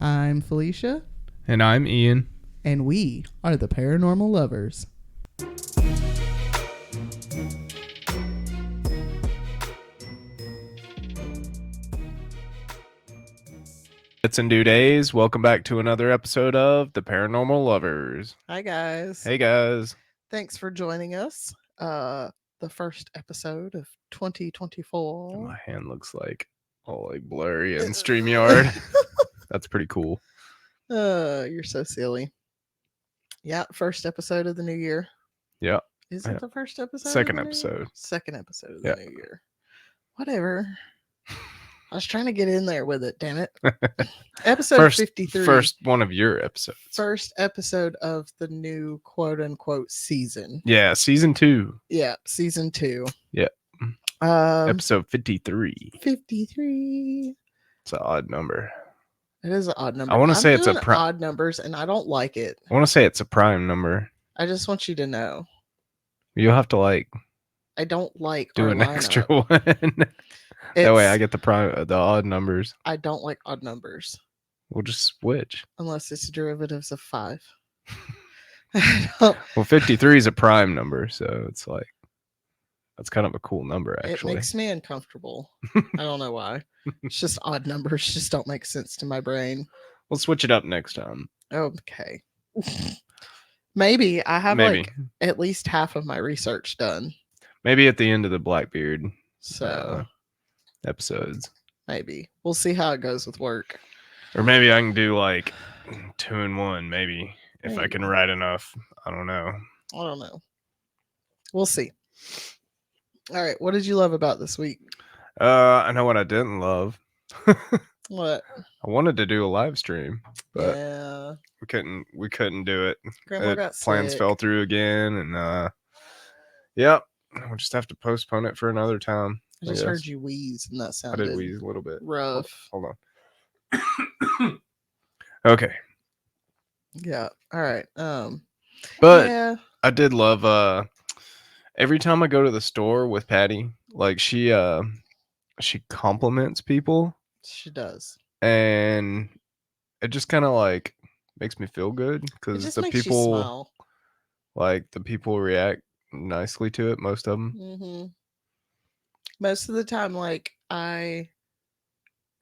I'm Felicia, And I'm Ian. and we are the Paranormal Lovers. It's in 2 days. Welcome back to another episode of The Paranormal Lovers. Hi, guys. Hey, guys. Thanks for joining us. The first episode of 2024. My hand looks like all like blurry in StreamYard. That's pretty cool. You're so silly. Yeah, first episode of the new year. Yeah. Is it the first episode? Second of the new year? episode. Second episode of the new year. Whatever. I was trying to get in there with it, damn it. Episode 53. First one of your episodes. First episode of the new quote-unquote season. Yeah, season 2. Yeah, season 2. Yeah. Episode 53. 53. It's an odd number. It is an odd number. I want to say it's odd numbers, and I don't like it. I want to say it's a prime number. I just want you to know. You'll have to I don't like do our an lineup. extra one. That way I get the odd numbers. I don't like odd numbers. We'll just switch. Unless it's derivatives of 5. Well, 53 is a prime number, so it's that's kind of a cool number, actually. It makes me uncomfortable. I don't know why. It's just odd numbers just don't make sense to my brain. We'll switch it up next time. Okay. Maybe I have at least half of my research done. Maybe at the end of the Blackbeard episodes. Maybe. We'll see how it goes with work. Or maybe I can do 2 in 1, maybe. If I can write enough. I don't know. We'll see. All right. What did you love about this week? I know what I didn't love. What? I wanted to do a live stream, but yeah, we couldn't do it. Grandma got plans sick. fell through again, and yep, we'll just have to postpone it for another time. I just heard you wheeze, and that sounded I did wheeze a little bit. Rough. Hold on. Okay. Yeah. All right. But yeah. I did love every time I go to the store with Patty, she compliments people. She does. And it just kind of makes me feel good because the people the people react nicely to it, most of them. Mm-hmm. Most of the time, I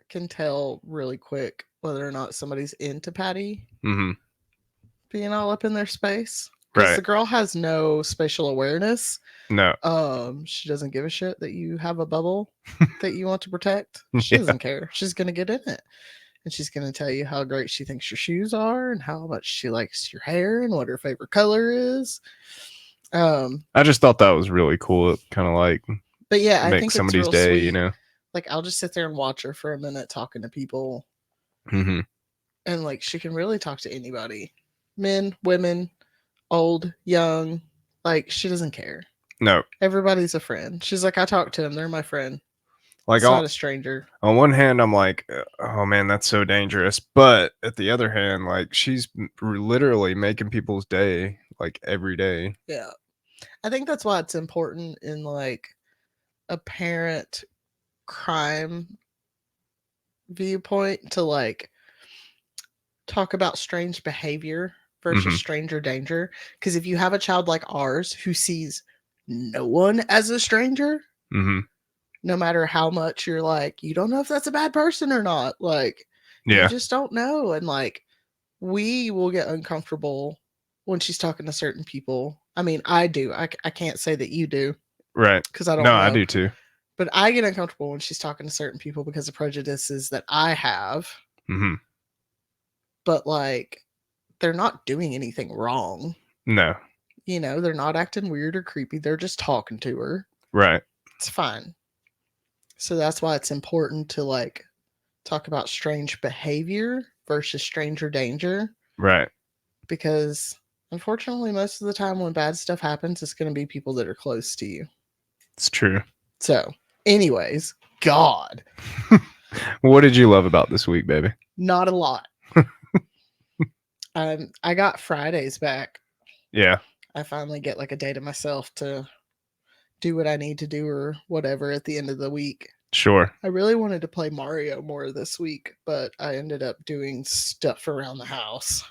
can tell really quick whether or not somebody's into Patty being all up in their space. Because the girl has no spatial awareness. No. She doesn't give a shit that you have a bubble that you want to protect. She doesn't care. She's gonna get in it. And she's gonna tell you how great she thinks your shoes are and how much she likes your hair and what her favorite color is. I just thought that was really cool. It kind of but yeah, I make think somebody's it's real day, sweet. you know. I'll just sit there and watch her for a minute talking to people. Mm-hmm. And she can really talk to anybody. Men, women, old, young, she doesn't care. No. Everybody's a friend. She's I talk to them. They're my friend. It's not a stranger. On one hand, I'm oh man, that's so dangerous. But at the other hand, she's literally making people's day, every day. Yeah. I think that's why it's important in a parent crime viewpoint to talk about strange behavior versus stranger danger. Because if you have a child like ours who sees no one as a stranger, no matter how much you're you don't know if that's a bad person or not, you just don't know. And we will get uncomfortable when she's talking to certain people. I mean, I do. I can't say that you do. Right. Because I don't know. I do too. But I get uncomfortable when she's talking to certain people because of prejudices that I have. But they're not doing anything wrong. No. They're not acting weird or creepy. They're just talking to her. Right. It's fine. So that's why it's important to talk about strange behavior versus stranger danger. Right. Because unfortunately, most of the time when bad stuff happens, it's going to be people that are close to you. It's true. So, anyways, God. What did you love about this week, baby? Not a lot. I got Fridays back. Yeah. I finally get a day to myself to do what I need to do or whatever at the end of the week. Sure. I really wanted to play Mario more this week, but I ended up doing stuff around the house.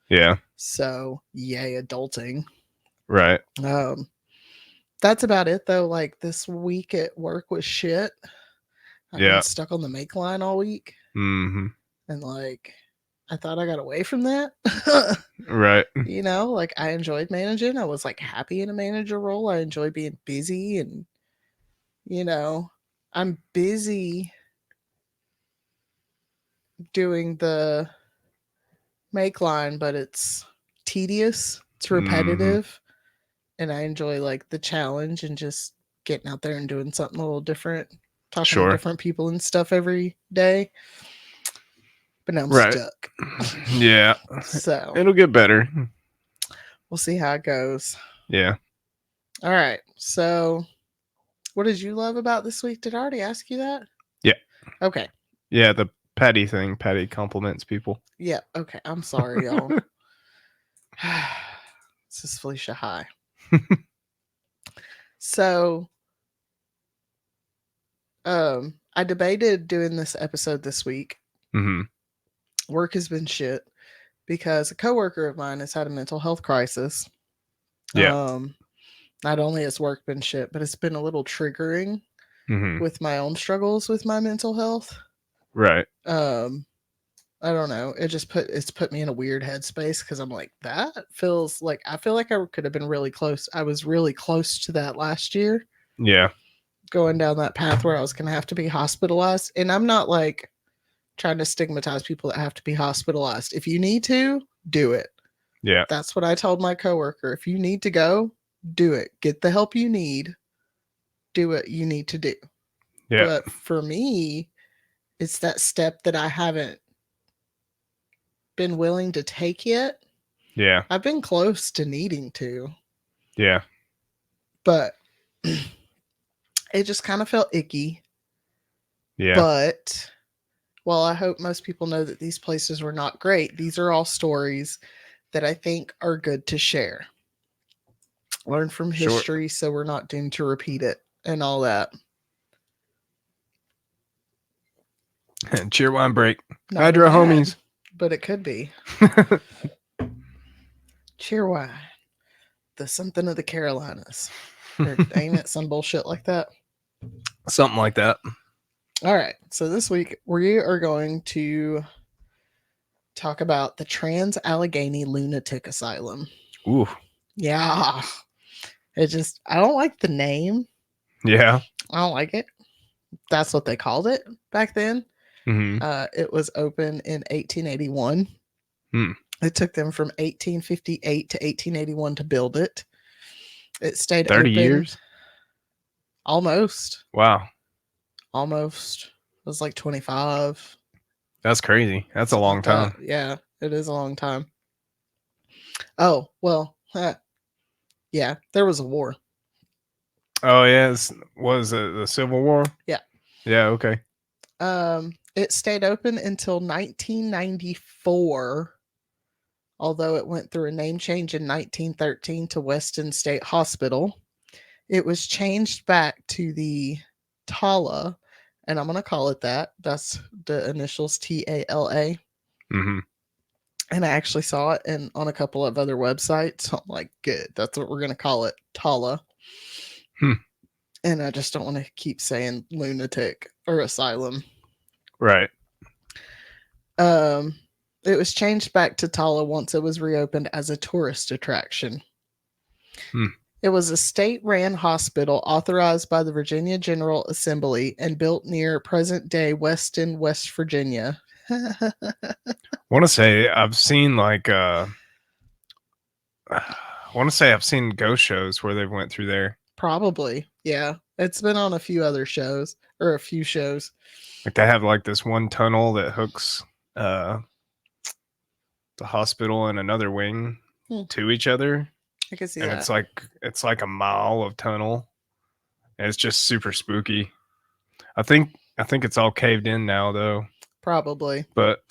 Yeah. So, yay, adulting. Right. That's about it though. Like this week at work was shit. I've been stuck on the make line all week. Mm-hmm. And like I thought I got away from that. Right. You know, like I enjoyed managing. I was like happy in a manager role. I enjoy being busy and you know, I'm busy doing the make line, but it's tedious, it's repetitive, and I enjoy like the challenge and just getting out there and doing something a little different, talking to different people and stuff every day. But now I'm stuck. Yeah. So it'll get better. We'll see how it goes. Yeah. All right. So what did you love about this week? Did I already ask you that? Yeah. Okay. Yeah, the Patty thing. Patty compliments people. Yeah. Okay. I'm sorry, y'all. This is Felicia. Hi. So, I debated doing this episode this week. Mm-hmm. Work has been shit because a coworker of mine has had a mental health crisis. Yeah. Not only has work been shit, but it's been a little triggering with my own struggles with my mental health. Right. I don't know. It's put me in a weird headspace because I'm like, that feels like I feel like I could have been really close. I was really close to that last year. Yeah. Going down that path where I was gonna have to be hospitalized. And I'm not like trying to stigmatize people that have to be hospitalized. If you need to, do it. Yeah. That's what I told my coworker. If you need to go, do it. Get the help you need. Do what you need to do. Yeah. But for me, it's that step that I haven't been willing to take yet. Yeah. I've been close to needing to. Yeah. But it just kind of felt icky. Yeah. But while I hope most people know that these places were not great, these are all stories that I think are good to share. Learn from history so we're not doomed to repeat it and all that. Cheer wine break. Not Hydra homies. But it could be. Cheer wine. The something of the Carolinas. Or ain't it some bullshit like that? Something like that. All right. So this week we are going to talk about the Trans Allegheny Lunatic Asylum. Ooh. Yeah. I don't like the name. Yeah. I don't like it. That's what they called it back then. Mm-hmm. It was open in 1881. It took them from 1858 to 1881 to build it. It stayed 30 open. years? Almost. Wow. Almost. It was like 25. That's crazy. That's a long time. Yeah, it is a long time. Oh, well, yeah, there was a war. Oh, yeah. Was it the Civil War? Yeah. Yeah, okay. It stayed open until 1994, although it went through a name change in 1913 to Weston State Hospital. It was changed back to the TALA, and I'm going to call it that. That's the initials TALA. Mm-hmm. And I actually saw it on a couple of other websites. So I'm like, good. That's what we're going to call it, TALA. And I just don't want to keep saying lunatic or asylum. Right. It was changed back to TALA once it was reopened as a tourist attraction. It was a state-ran hospital authorized by the Virginia General Assembly and built near present-day Weston, West Virginia. I want to say I've seen I've seen ghost shows where they went through there. Probably, yeah. It's been on a few other shows or a few shows. Like they have like this one tunnel that hooks the hospital and another wing to each other. I can see and that. It's like a mile of tunnel. And it's just super spooky. I think it's all caved in now though. Probably. But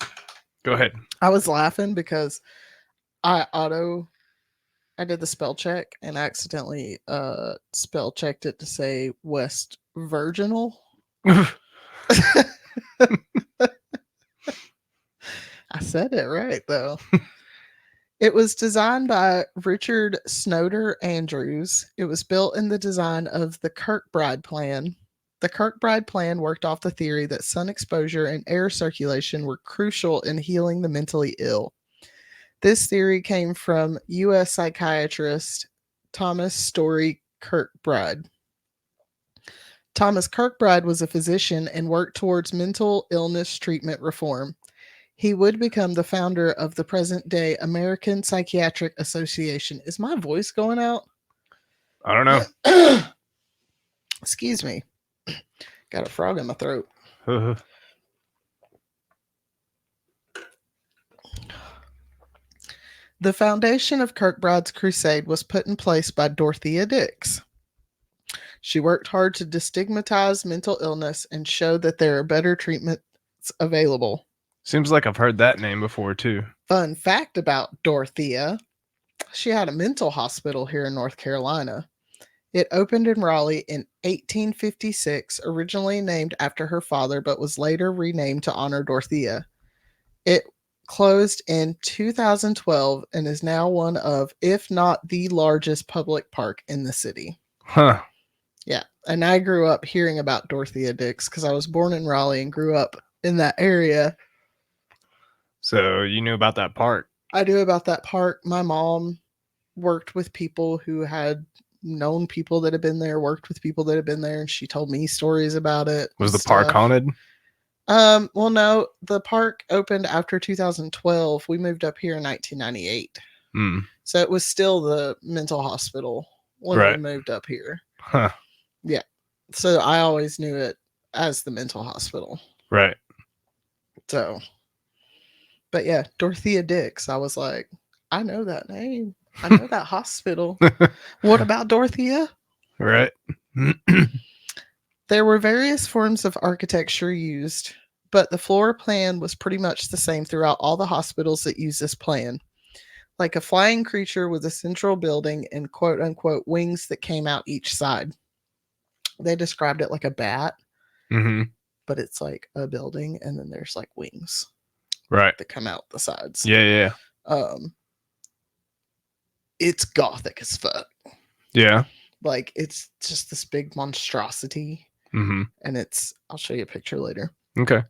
go ahead. I was laughing because I did the spell check and accidentally spell checked it to say West Virginal. I said it right, though. It was designed by Richard Snoder Andrews. It was built in the design of the Kirkbride Plan. The Kirkbride Plan worked off the theory that sun exposure and air circulation were crucial in healing the mentally ill. This theory came from U.S. psychiatrist Thomas Story Kirkbride. Thomas Kirkbride was a physician and worked towards mental illness treatment reform. He would become the founder of the present day American Psychiatric Association. Is my voice going out? I don't know. Excuse me. Got a frog in my throat. The foundation of Kirkbride's crusade was put in place by Dorothea Dix. She worked hard to destigmatize mental illness and show that there are better treatments available. Seems like I've heard that name before, too. Fun fact about Dorothea, she had a mental hospital here in North Carolina. It opened in Raleigh in 1856, originally named after her father, but was later renamed to honor Dorothea. It closed in 2012 and is now one of, if not the largest public park in the city. Huh. Yeah. And I grew up hearing about Dorothea Dix because I was born in Raleigh and grew up in that area. So you knew about that park? I knew about that park. My mom worked with people who had known people that had been there, worked with people that had been there, and she told me stories about it. Was the park haunted? Well, no, the park opened after 2012. We moved up here in 1998. So it was still the mental hospital when we moved up here. Huh. Yeah. So I always knew it as the mental hospital. Right. So, but yeah, Dorothea Dix. I was like, I know that name. I know that hospital. What about Dorothea? Right. There were various forms of architecture used, but the floor plan was pretty much the same throughout all the hospitals that use this plan. Like a flying creature with a central building and quote unquote wings that came out each side. They described it like a bat, but it's like a building and then there's like wings. Right. That come out the sides. Yeah. It's gothic as fuck. Yeah. Like it's just this big monstrosity. And I'll show you a picture later. Okay.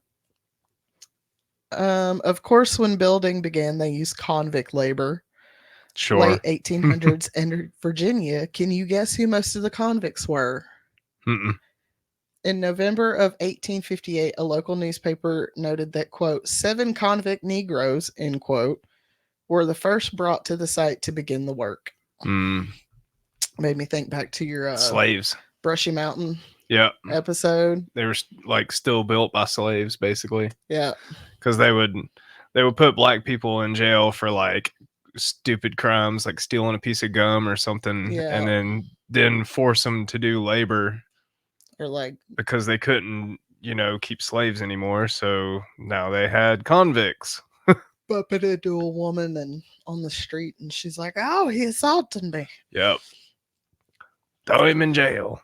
Of course, when building began, they used convict labor. Sure. Late 1800s in Virginia. Can you guess who most of the convicts were? In November of 1858, a local newspaper noted that, quote, 7 convict Negroes, end quote, were the first brought to the site to begin the work. Made me think back to your slaves. Brushy Mountain episode. They were like still built by slaves, basically. Yeah. Because they would put black people in jail for like stupid crimes like stealing a piece of gum or something, and then force them to do labor, or like because they couldn't keep slaves anymore, so now they had convicts. Bump into a woman and on the street and she's like, oh, he assaulted me. Yep. Throw him in jail.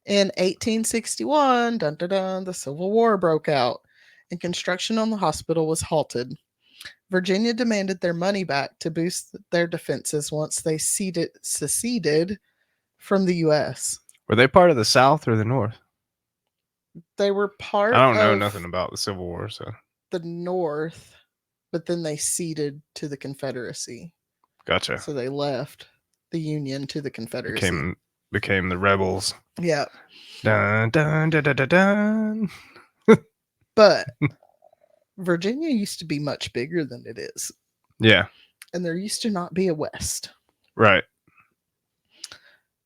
In 1861, the Civil War broke out and construction on the hospital was halted. Virginia demanded their money back to boost their defenses once they seceded from the U.S. Were they part of the South or the North? They were part I don't know nothing about the Civil War, so. The North, but then they ceded to the Confederacy. Gotcha. So they left the Union to the Confederacy. Became the rebels. Yeah. Dun, dun, dun, dun, dun, dun. But Virginia used to be much bigger than it is. Yeah. And there used to not be a West. Right.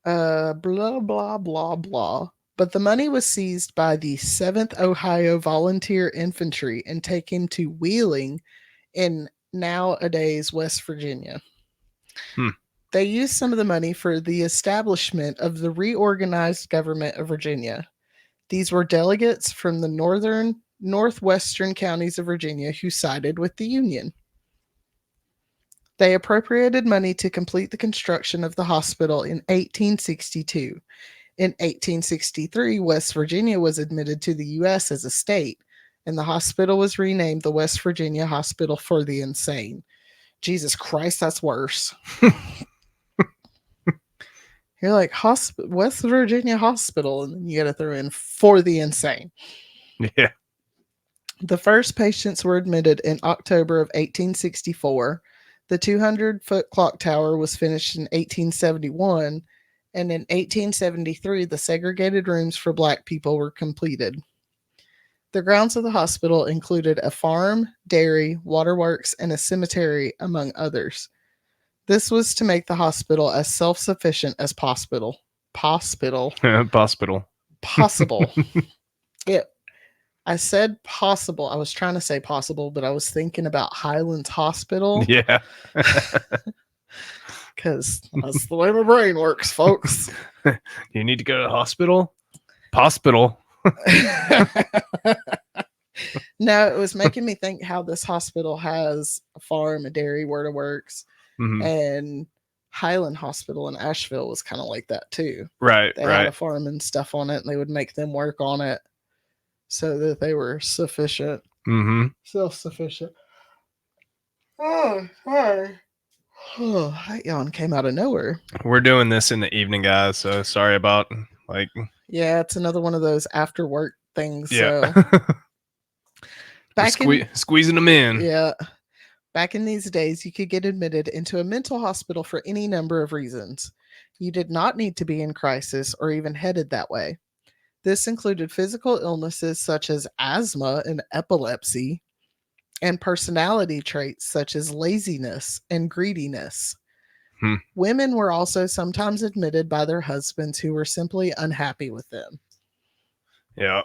Blah, blah, blah, blah. But the money was seized by the 7th Ohio Volunteer Infantry and taken to Wheeling in nowadays West Virginia. They used some of the money for the establishment of the reorganized government of Virginia. These were delegates from the northwestern counties of Virginia who sided with the Union. They appropriated money to complete the construction of the hospital in 1862. In 1863, West Virginia was admitted to the U.S. as a state, and the hospital was renamed the West Virginia Hospital for the Insane. Jesus Christ, that's worse. You're like, West Virginia Hospital, and then you got to throw in for the insane. Yeah. The first patients were admitted in October of 1864. The 200-foot clock tower was finished in 1871, and in 1873, the segregated rooms for Black people were completed. The grounds of the hospital included a farm, dairy, waterworks, and a cemetery, among others. This was to make the hospital as self-sufficient as possible. Hospital. Possible. It. I said possible. I was trying to say possible, but I was thinking about Highlands Hospital. Yeah. Because that's the way my brain works, folks. You need to go to the hospital? Hospital. No, it was making me think how this hospital has a farm, a dairy, waterworks, and Highland Hospital in Asheville was kind of like that too. Right. They had a farm and stuff on it, and they would make them work on it so that they were sufficient. Self-sufficient. Oh, sorry. Oh, that yawn came out of nowhere. We're doing this in the evening, guys, so sorry about Yeah, it's another one of those after work things. Yeah. So squeezing them in. Yeah. Back in these days, you could get admitted into a mental hospital for any number of reasons. You did not need to be in crisis or even headed that way. This included physical illnesses such as asthma and epilepsy, and personality traits such as laziness and greediness. Women were also sometimes admitted by their husbands who were simply unhappy with them. Yeah.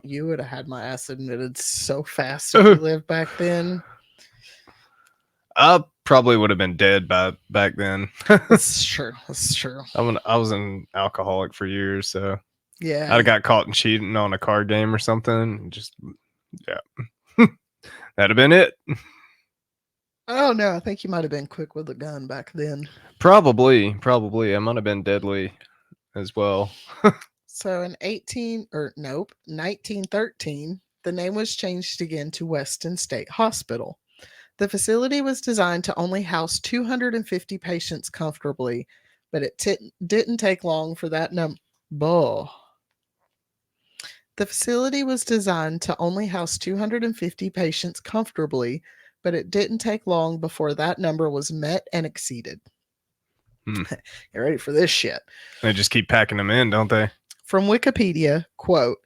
You would have had my ass admitted so fast if you lived back then. I probably would have been dead back then. That's true. I was an alcoholic for years, so yeah, I'd have got caught and cheating on a card game or something. That'd have been it. Oh no, I think you might have been quick with a gun back then. Probably. I might have been deadly as well. So in 1913, the name was changed again to Weston State Hospital. The facility was designed to only house 250 patients comfortably, but it didn't take long for that number. The facility was designed to only house 250 patients comfortably, but it didn't take long before that number was met and exceeded. Get ready for this shit. They just keep packing them in, don't they? From Wikipedia, quote,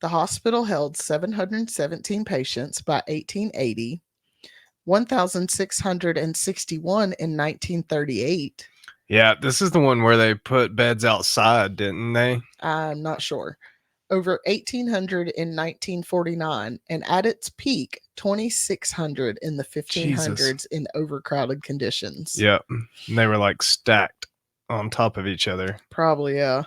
the hospital held 717 patients by 1880, 1,661 in 1938. Yeah, this is the one where they put beds outside, didn't they? I'm not sure. Over 1,800 in 1949, and at its peak, 2,600 in the 1500s in overcrowded conditions. Yeah, and they were like stacked on top of each other. Probably, yeah.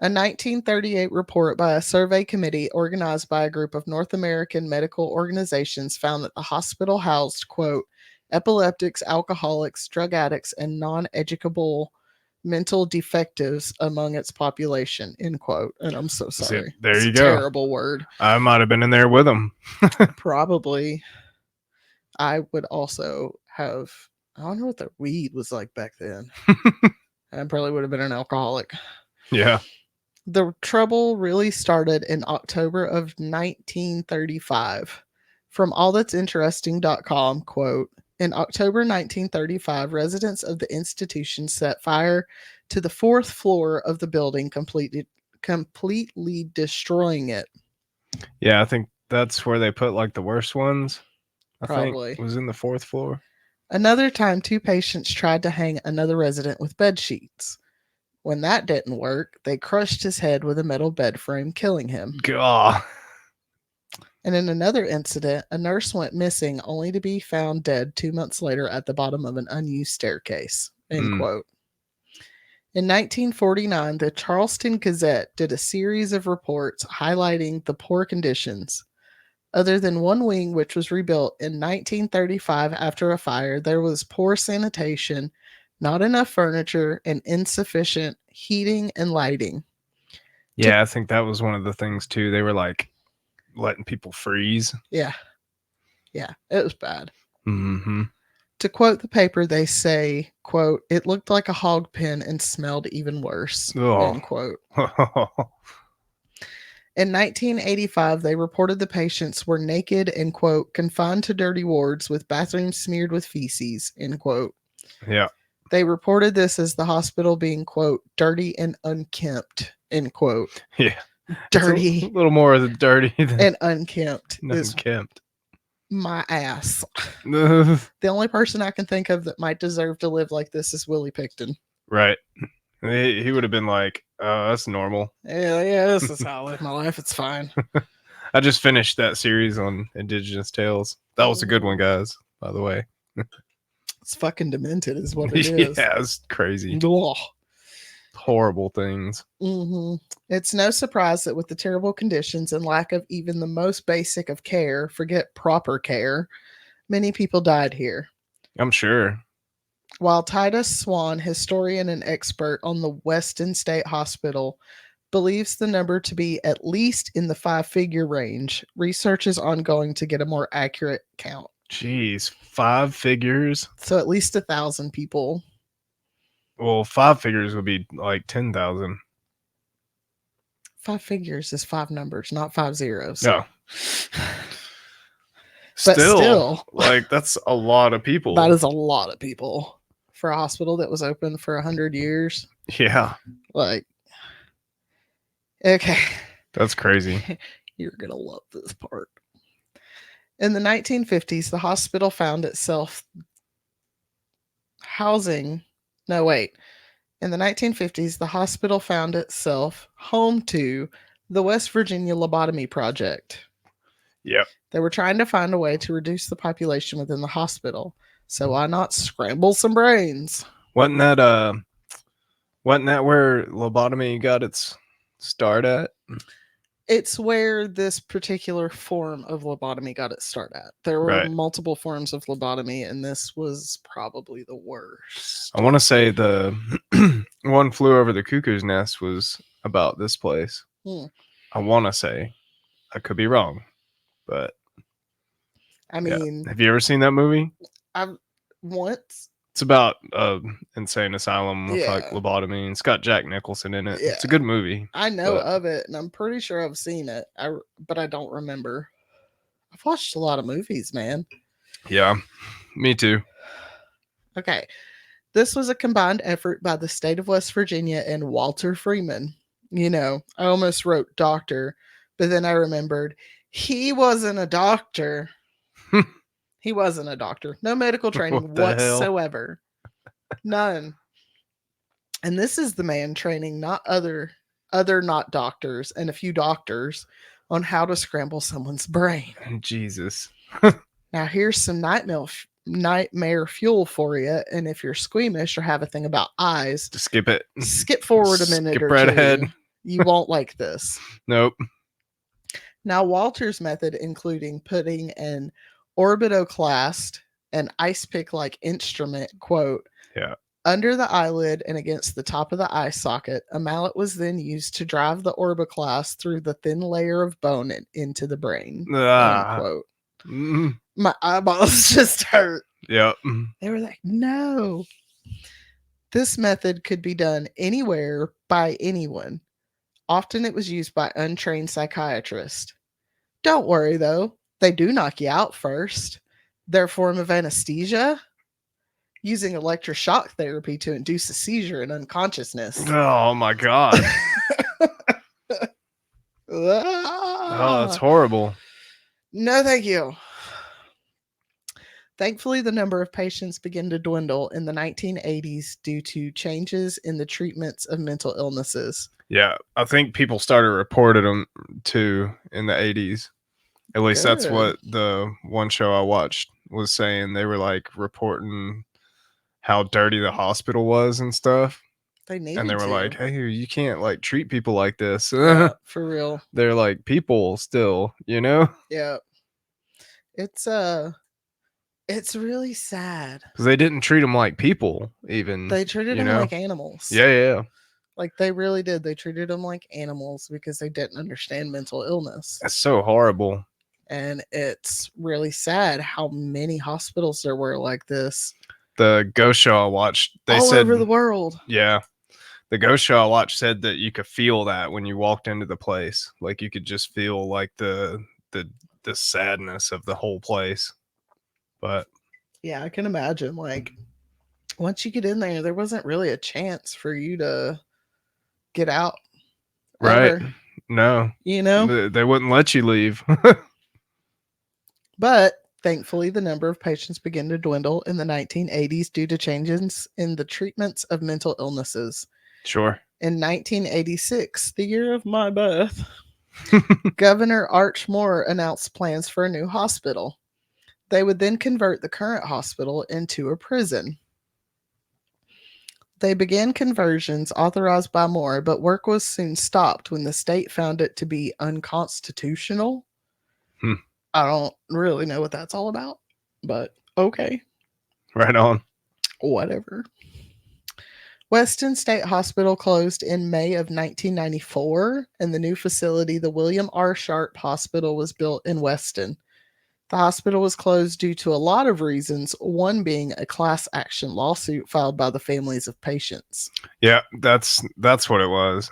A 1938 report by a survey committee organized by a group of North American medical organizations found that the hospital housed, quote, epileptics, alcoholics, drug addicts, and non-educable mental defectives among its population, end quote. And I'm so sorry. There you go. Terrible word. I might have been in there with them. Probably. I would also have, I don't know what the weed was like back then. I probably would have been an alcoholic. Yeah. The trouble really started in October of 1935. From allthat'sinteresting.com, quote, in October 1935, residents of the institution set fire to the 4th floor of the building, completely destroying it. Yeah, I think that's where they put like the worst ones. Probably. I think was in the 4th floor. Another time, 2 patients tried to hang another resident with bed sheets. When that didn't work, they crushed his head with a metal bed frame, killing him. God. And in another incident, a nurse went missing only to be found dead 2 months later at the bottom of an unused staircase, end quote. In 1949, the Charleston Gazette did a series of reports highlighting the poor conditions. Other than one wing, which was rebuilt in 1935 after a fire, there was poor sanitation, not enough furniture, and insufficient heating and lighting. Yeah, I think that was one of the things too. They were like letting people freeze. Yeah. Yeah, it was bad. Mm-hmm. To quote the paper, they say, quote, "It looked like a hog pen and smelled even worse," Oh. end quote. In 1985, they reported the patients were naked and, quote, "confined to dirty wards with bathrooms smeared with feces," end quote. Yeah. They reported this as the hospital being, quote, "dirty and unkempt," end quote. Yeah. Dirty. It's a little more of the dirty than and unkempt is unkempt. My ass. The only person I can think of that might deserve to live like this is Willie Picton. Right. He would have been like, that's normal. Yeah, this is how I live my life. It's fine. I just finished that series on Indigenous Tales. That was a good one, guys, by the way. It's fucking demented, is what it is. Yeah, it's crazy. Ugh. Horrible things. Mm-hmm. It's no surprise that with the terrible conditions and lack of even the most basic of care, forget proper care, many people died here. I'm sure. While Titus Swan, historian and expert on the Weston State Hospital, believes the number to be at least in the 5-figure range, research is ongoing to get a more accurate count. Jeez, 5 figures? So at least 1,000 people. Well, 5 figures would be like 10,000. 5 figures is 5 numbers, not 5 zeros. No. But still, like, that's a lot of people. That is a lot of people for a hospital that was open for 100 years. Yeah. Like, okay. That's crazy. You're going to love this part. In the 1950s, the hospital found itself housing. No, wait. In the 1950s, the hospital found itself home to the West Virginia Lobotomy Project. Yep. They were trying to find a way to reduce the population within the hospital. So why not scramble some brains? Wasn't that where lobotomy got its start at? It's where this particular form of lobotomy got its start at. There were multiple forms of lobotomy, and this was probably the worst. I want to say the One Flew Over the Cuckoo's Nest was about this place. I want to say. I could be wrong, but I mean, have you ever seen that movie? I've once. It's about insane asylum with like lobotomy, and it's got Jack Nicholson in it. It's a good movie. I know of it, and I'm pretty sure I've seen it. But I don't remember. I've watched a lot of movies, man. Yeah, me too. Okay, this was a combined effort by the state of West Virginia and Walter Freeman. You know, I almost wrote doctor, but then I remembered he wasn't a doctor. He wasn't a doctor. No medical training whatsoever. None. And this is the man training other not doctors and a few doctors on how to scramble someone's brain. Jesus. Now here's some nightmare fuel for you. And if you're squeamish or have a thing about eyes, just skip it. Skip forward a minute or two. Ahead. You won't like this. Nope. Now Walter's method, including putting an orbitoclast, an ice pick like instrument, quote, under the eyelid and against the top of the eye socket, a mallet was then used to drive the orbiclast through the thin layer of bone and into the brain. End quote. My eyeballs just hurt. Yep. They were like, no. This method could be done anywhere by anyone. Often it was used by untrained psychiatrists. Don't worry, though. They do knock you out first. Their form of anesthesia? Using electroshock therapy to induce a seizure and unconsciousness. Oh, my God. Oh, that's horrible. No, thank you. Thankfully, the number of patients began to dwindle in the 1980s due to changes in the treatments of mental illnesses. Yeah, I think people started reporting them too in the 80s. At least that's what the one show I watched was saying. They were like reporting how dirty the hospital was and stuff. And they were like, hey, you can't like treat people like this. Yeah, for real. They're like people still, you know? Yeah. It's really sad. Because they didn't treat them like people even. They treated them like animals. Yeah. Like they really did. They treated them like animals because they didn't understand mental illness. That's so horrible. And it's really sad how many hospitals there were like this. The ghost show I watched, they all said, over the world. Yeah. The ghost show I watched said that you could feel that when you walked into the place. Like you could just feel like the sadness of the whole place. But yeah, I can imagine. Like once you get in there wasn't really a chance for you to get out. right. Ever. No. You know? They wouldn't let you leave. But thankfully, the number of patients began to dwindle in the 1980s due to changes in the treatments of mental illnesses. Sure. In 1986, the year of my birth, Governor Arch Moore announced plans for a new hospital. They would then convert the current hospital into a prison. They began conversions authorized by Moore, but work was soon stopped when the state found it to be unconstitutional. I don't really know what that's all about, but okay. Right on. Whatever. Weston State Hospital closed in May of 1994, and the new facility, the William R. Sharp Hospital, was built in Weston. The hospital was closed due to a lot of reasons, one being a class action lawsuit filed by the families of patients. Yeah, that's what it was.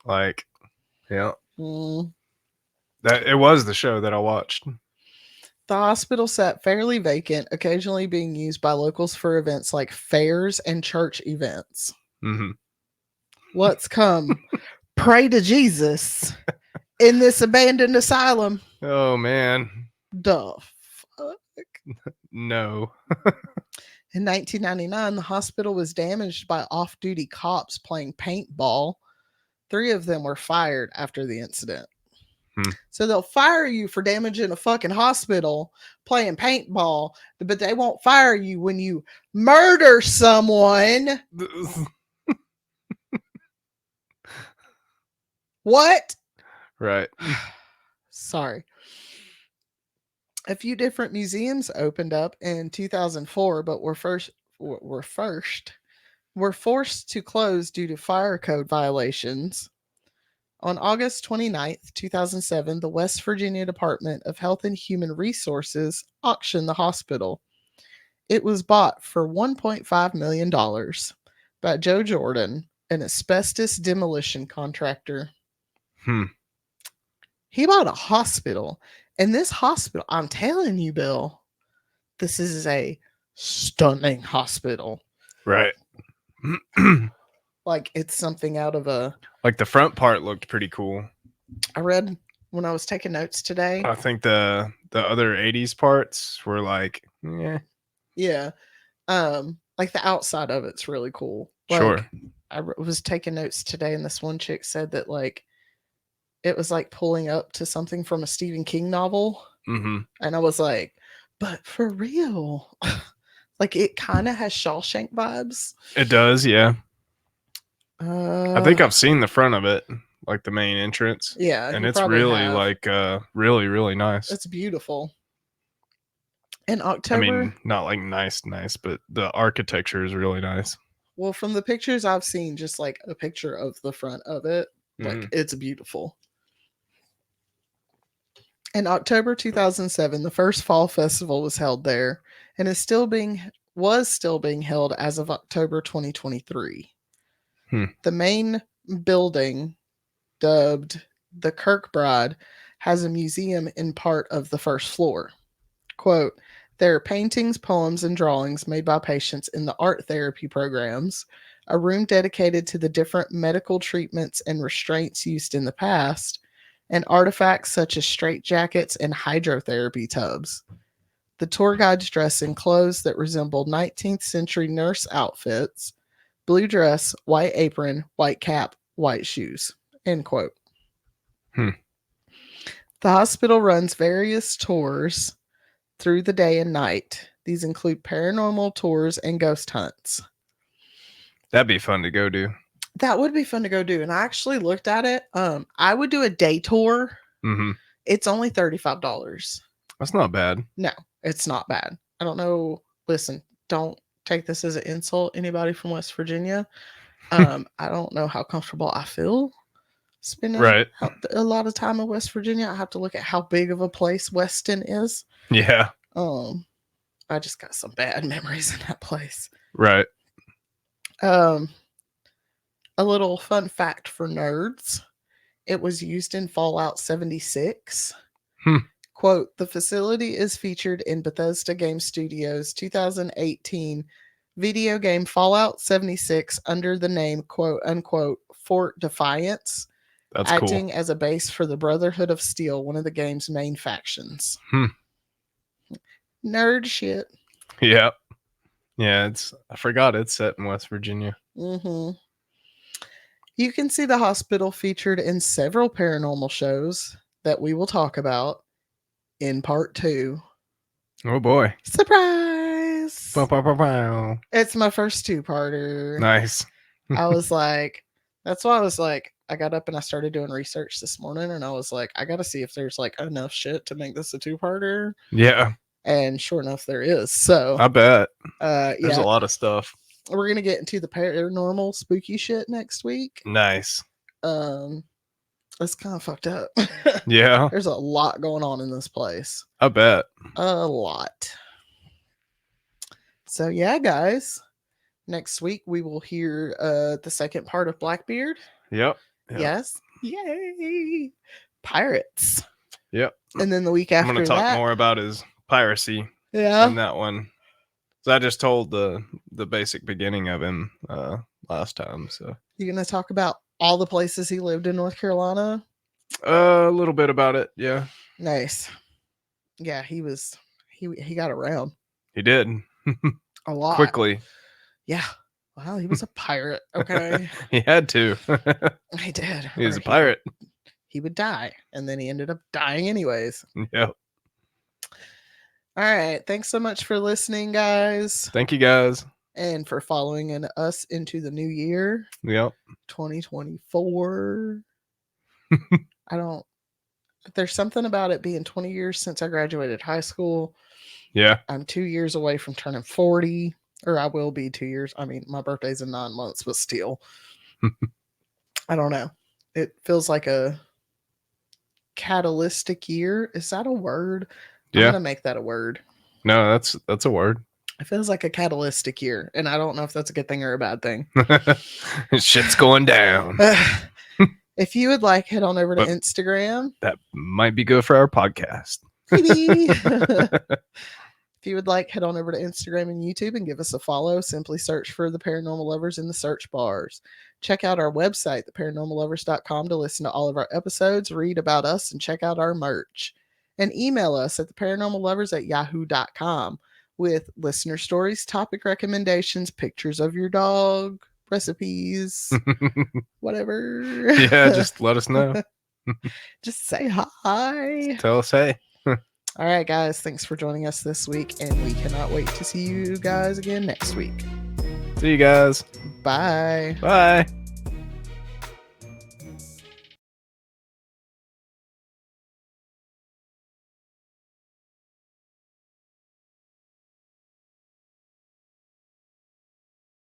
Like, yeah. That it was the show that I watched. The hospital sat fairly vacant, occasionally being used by locals for events like fairs and church events. Let's come pray to Jesus in this abandoned asylum. Oh man. The fuck? No. In 1999, the hospital was damaged by off duty cops playing paintball. 3 of them were fired after the incident. So they'll fire you for damaging a fucking hospital playing paintball, but they won't fire you when you murder someone. What? Right. Sorry. A few different museums opened up in 2004, but were forced to close due to fire code violations. On August 29th, 2007, the West Virginia Department of Health and Human Resources auctioned the hospital. It was bought for $1.5 million by Joe Jordan, an asbestos demolition contractor. He bought a hospital. And this hospital, I'm telling you, Bill, this is a stunning hospital. Right. Like it's something out of a... Like the front part looked pretty cool. I read when I was taking notes today. I think the other 80s parts were like, yeah. Like the outside of it's really cool. Like, sure. I was taking notes today, and this one chick said that like it was like pulling up to something from a Stephen King novel. And I was like, but for real, like it kind of has Shawshank vibes. It does, yeah. I think I've seen the front of it, like the main entrance. Yeah, and it's really like really, really nice. It's beautiful. In October, I mean, not like nice, but the architecture is really nice. Well, from the pictures I've seen, just like a picture of the front of it, like it's beautiful. In October 2007, the first fall festival was held there, and was still being held as of October 2023. The main building, dubbed the Kirkbride, has a museum in part of the first floor. Quote, there are paintings, poems, and drawings made by patients in the art therapy programs, a room dedicated to the different medical treatments and restraints used in the past, and artifacts such as straitjackets and hydrotherapy tubs. The tour guides dress in clothes that resemble 19th century nurse outfits, blue dress, white apron, white cap, white shoes. End quote. The hospital runs various tours through the day and night. These include paranormal tours and ghost hunts. That'd be fun to go do. That would be fun to go do. And I actually looked at it. I would do a day tour. It's only $35. That's not bad. No, it's not bad. I don't know. Listen, don't take this as an insult, anybody from West Virginia. I don't know how comfortable I feel spending Right. a lot of time in West Virginia. I have to look at how big of a place Weston is. Yeah. I just got some bad memories in that place. Right. A little fun fact for nerds. It was used in Fallout 76. Quote, the facility is featured in Bethesda Game Studios' 2018 video game Fallout 76 under the name, quote unquote, Fort Defiance, That's acting cool. as a base for the Brotherhood of Steel, one of the game's main factions. Nerd shit. Yeah. Yeah, I forgot it's set in West Virginia. Mm-hmm. You can see the hospital featured in several paranormal shows that we will talk about in part 2. Oh boy. Surprise! Bow, bow, bow, bow. It's my first 2-parter. Nice. I was like, that's why I was like, I got up and I started doing research this morning and I was like, I got to see if there's like enough shit to make this a 2-parter. Yeah. And sure enough, there is. So I bet. There's a lot of stuff. We're going to get into the paranormal spooky shit next week. Nice. It's kind of fucked up. Yeah. There's a lot going on in this place. I bet. A lot. So yeah, guys. Next week we will hear the second part of Blackbeard. Yep. Yes. Yay. Pirates. Yep. And then the week after I'm going to talk more about his piracy. Yeah. In that one. So I just told the basic beginning of him last time. So you're going to talk about all the places he lived in North Carolina? A little bit about it. Yeah. Nice. Yeah, he got around. He did. A lot. Quickly. Yeah. Well, he was a pirate. Okay. He had to. He did. He was a pirate. He would die. And then he ended up dying anyways. Yep. All right. Thanks so much for listening, guys. Thank you, guys. And for following us into the new year. Yep. 2024. There's something about it being 20 years since I graduated high school. Yeah. I'm 2 years away from turning 40, or I will be 2 years. I mean, my birthday's in 9 months, but still. I don't know. It feels like a catalytic year. Is that a word? Yeah. I'm going to make that a word. No, that's a word. It feels like a catalytic year, and I don't know if that's a good thing or a bad thing. Shit's going down. If you would like, head on over to Instagram. That might be good for our podcast. If you would like, head on over to Instagram and YouTube and give us a follow. Simply search for The Paranormal Lovers in the search bars. Check out our website, theparanormallovers.com, to listen to all of our episodes, read about us, and check out our merch. And email us at theparanormallovers@yahoo.com with listener stories, topic recommendations, pictures of your dog, recipes, whatever. Yeah, just let us know. Just say hi. Tell us hey. All right, guys. Thanks for joining us this week, and we cannot wait to see you guys again next week. See you guys. Bye. Bye.